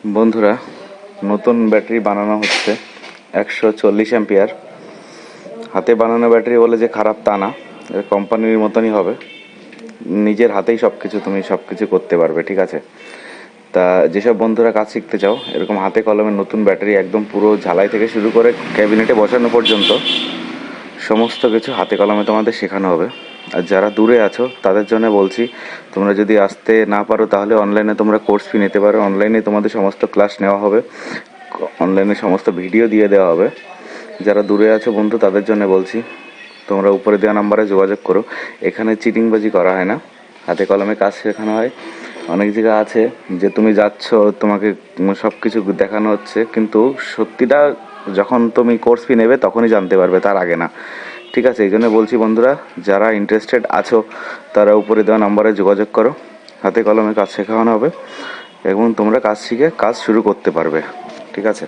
বন্ধুরা, নতুন ব্যাটারি বানানো হচ্ছে 140 অ্যাম্পিয়ার। হাতে বানানো ব্যাটারি বলে যে খারাপ তা না, এর কোম্পানির মতনই হবে। নিজের হাতেই তুমি সব কিছু করতে পারবে, ঠিক আছে? তা যেসব বন্ধুরা কাজ শিখতে চাও, এরকম হাতে কলমে নতুন ব্যাটারি একদম পুরো ঝালাই থেকে শুরু করে ক্যাবিনেটে বসানো পর্যন্ত সমস্ত কিছু হাতে কলমে তোমাদের শেখানো হবে। আর যারা দূরে আছো তাদের জন্য বলছি, তোমরা যদি আসতে না পারো তাহলে অনলাইনে তোমরা কোর্স ফি নিতে পারো। অনলাইনে তোমাদের সমস্ত ক্লাস নেওয়া হবে, অনলাইনে সমস্ত ভিডিও দিয়ে দেওয়া হবে। যারা দূরে আছো বন্ধু, তাদের জন্য বলছি, তোমরা উপরে দেওয়া নাম্বারে যোগাযোগ করো। এখানে চিটিংবাজি করা হয় না, হাতে কলমে কাজ শেখানো হয়। অনেক জায়গা আছে যে তুমি যাচ্ছ, তোমাকে সব কিছু দেখানো হচ্ছে, কিন্তু সত্যিটা যখন তুমি কোর্স ফি নেবে তখনই জানতে পারবে, তার আগে না, ঠিক আছে? এই জন্য বলছি বন্ধুরা, যারা ইন্টারেস্টেড আছো তারা উপরে দেওয়া নাম্বারে যোগাযোগ করো। হাতে কলমে কাজ শেখানো হবে এবং তোমরা কাজ শিখে কাজ শুরু করতে পারবে, ঠিক আছে?